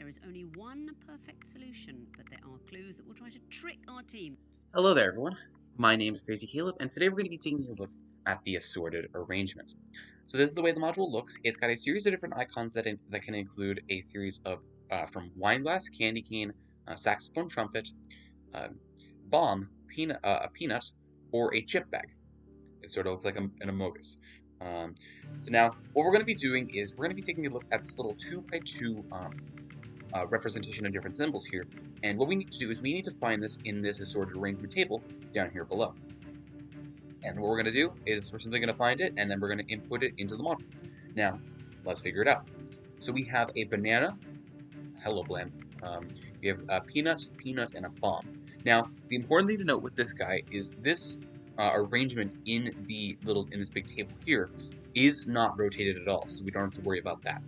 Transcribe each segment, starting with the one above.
There is only one perfect solution, but there are clues that will try to trick our team. Hello there, everyone. My name is Crazy Caleb, and today we're going to be taking a look at the assorted arrangement. So this is the way the module looks. It's got a series of different icons that can include a series of from wine glass, candy cane, saxophone, trumpet, uh, bomb, a peanut, or a chip bag. It sort of looks like an amogus. So now, what we're going to be doing is we're going to be taking a look at this little 2x2 representation of different symbols here. And what we need to do is we need to find this in this assorted arrangement table down here below. And what we're going to do is we're simply going to find it, and then we're going to input it into the module. Now, let's figure it out. So we have a banana, hello blend. We have a peanut, and a bomb. Now, the important thing to note with this guy is this arrangement in this big table here is not rotated at all, so we don't have to worry about that.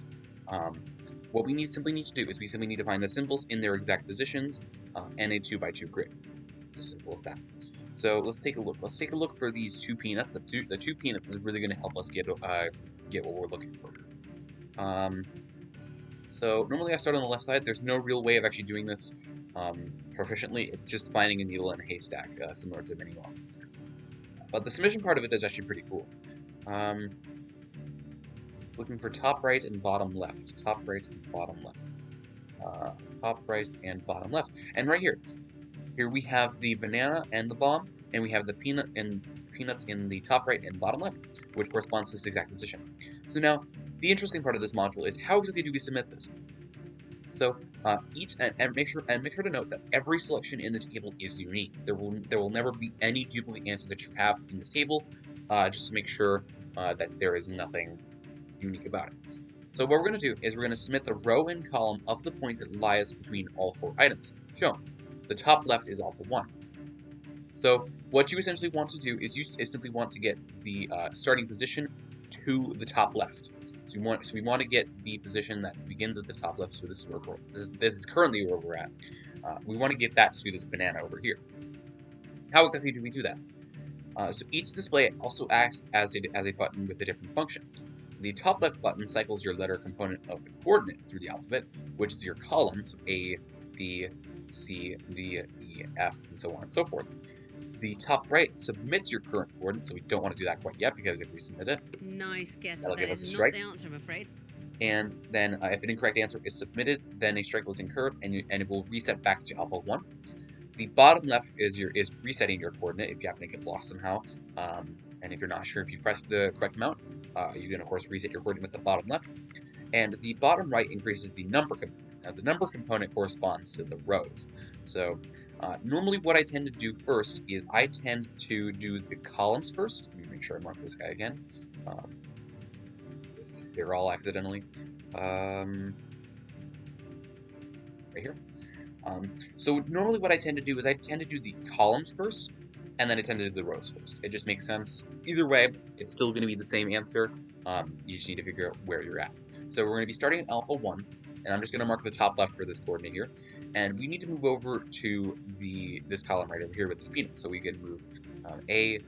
What we simply need to do is we simply need to find the symbols in their exact positions and a 2x2 grid. As simple as that. So let's take a look. Let's take a look for these two peanuts. The two peanuts is really going to help us get what we're looking for. So normally I start on the left side. There's no real way of actually doing this proficiently. It's just finding a needle in a haystack, similar to many waffles. But the submission part of it is actually pretty cool. Looking for top right and bottom left. Top right and bottom left. Top right and bottom left. And right here we have the banana and the bomb, and we have the peanuts in the top right and bottom left, which corresponds to this exact position. So now, the interesting part of this module is how exactly do we submit this? So make sure to note that every selection in the table is unique. There will never be any duplicate answers that you have in this table, just to make sure that there is nothing unique about it. So what we're going to do is we're going to submit the row and column of the point that lies between all four items shown. The top left is alpha 1. So what you essentially want to do is simply want to get the starting position to the top left. So we want to get the position that begins at the top left. So this is currently where we're at. We want to get that to this banana over here. How exactly do we do that? So each display also acts as a button with a different function. The top left button cycles your letter component of the coordinate through the alphabet, which is your column, so A, B, C, D, E, F, and so on and so forth. The top right submits your current coordinate, so we don't want to do that quite yet, because if we submit it, Nice guess, that'll but give that us a is strike. not the answer, I'm afraid. And then if an incorrect answer is submitted, then a strike was incurred, and it will reset back to alpha 1. The bottom left is resetting your coordinate if you happen to get lost somehow. And if you're not sure if you pressed the correct amount, you can of course reset your coordinate with the bottom left. And the bottom right increases the number component. Now the number component corresponds to the rows. So normally what I tend to do first is I tend to do the columns first. Let me make sure I mark this guy again. They're all accidentally. Right here. So normally what I tend to do is I tend to do the columns first, and then I tend to do the rows first. It just makes sense. Either way, it's still going to be the same answer. You just need to figure out where you're at. So we're going to be starting at alpha 1, and I'm just going to mark the top left for this coordinate here. And we need to move over to this column right over here with this peanut. So we can move A,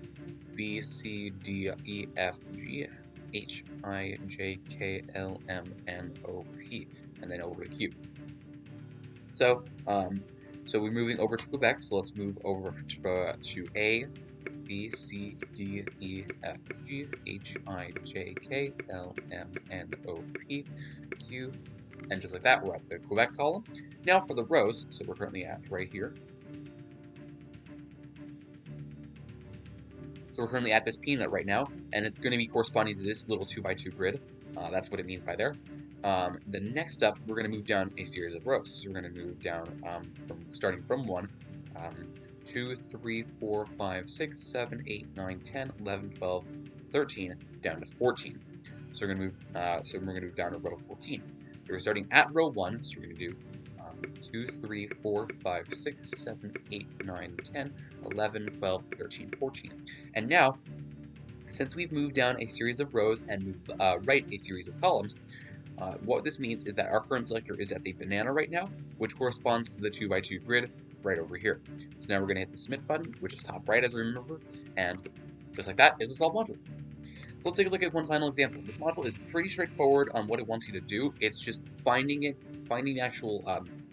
B, C, D, E, F, G, H, I, J, K, L, M, N, O, P, and then over to Q. So we're moving over to Quebec, so let's move over to A, B, C, D, E, F, G, H, I, J, K, L, M, N, O, P, Q, and just like that, we're at the Quebec column. Now for the rows, so we're currently at right here. So we're currently at this peanut right now, and it's going to be corresponding to this little 2x2 grid. That's what it means by there. The next up, we're going to move down a series of rows. So we're going to move down starting from 1, 2, 3, 4, 5, 6, 7, 8, 9, 10, 11, 12, 13, down to 14. So we're going to move down to row 14. So we're starting at row 1, so we're going to do 2, 3, 4, 5, 6, 7, 8, 9, 10, 11, 12, 13, 14. And now, since we've moved down a series of rows and moved right a series of columns, what this means is that our current selector is at the banana right now, which corresponds to the 2x2 grid right over here. So now we're going to hit the submit button, which is top right as we remember, and just like that is a solved module. So let's take a look at one final example. This module is pretty straightforward on what it wants you to do. It's just finding the actual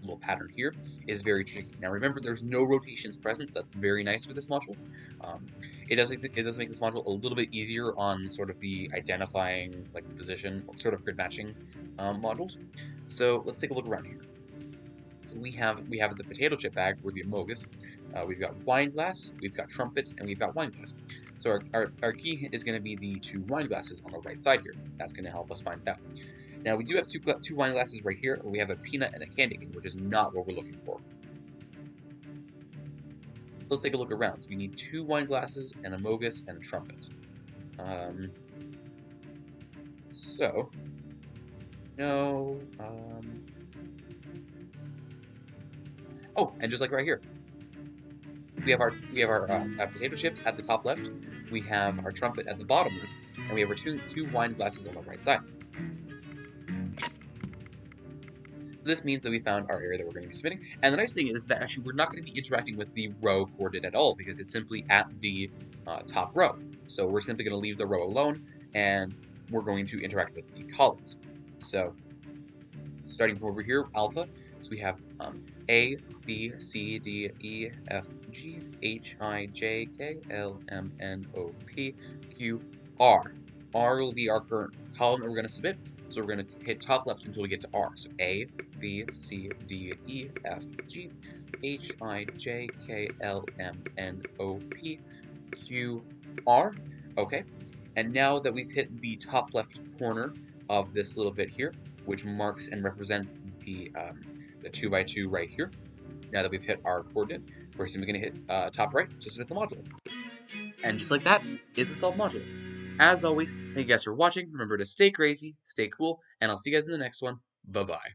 little pattern here is very tricky. Now remember, there's no rotations present, so that's very nice for this module. Um, it does make this module a little bit easier on sort of the identifying, like the position, sort of grid matching modules. So let's take a look around here. So we have the potato chip bag, or the amogus. We've got wine glass, we've got trumpet, and we've got wine glass. So our key is going to be the 2 wine glasses on the right side here. That's going to help us find it out. Now we do have two wine glasses right here. We have a peanut and a candy cane, which is not what we're looking for. Let's take a look around. So we need 2 wine glasses, an amogus, and a trumpet. Oh, and just like right here, we have our potato chips at the top left, we have our trumpet at the bottom left, and we have our two wine glasses on the right side. This means that we found our area that we're going to be submitting, and the nice thing is that actually we're not going to be interacting with the row coordinate at all, because it's simply at the top row. So we're simply going to leave the row alone, and we're going to interact with the columns. So starting from over here, alpha, so we have A, B, C, D, E, F, G, H, I, J, K, L, M, N, O, P, Q, R. R will be our current column that we're going to submit, so we're going to hit top left until we get to R. So A, B, C, D, E, F, G, H, I, J, K, L, M, N, O, P, Q, R. Okay, and now that we've hit the top left corner of this little bit here, which marks and represents the 2x2 right here. Now that we've hit our coordinate, we're simply going to hit top right to submit the module. And just like that is the solved module. As always, thank you guys for watching. Remember to stay crazy, stay cool, and I'll see you guys in the next one. Bye-bye.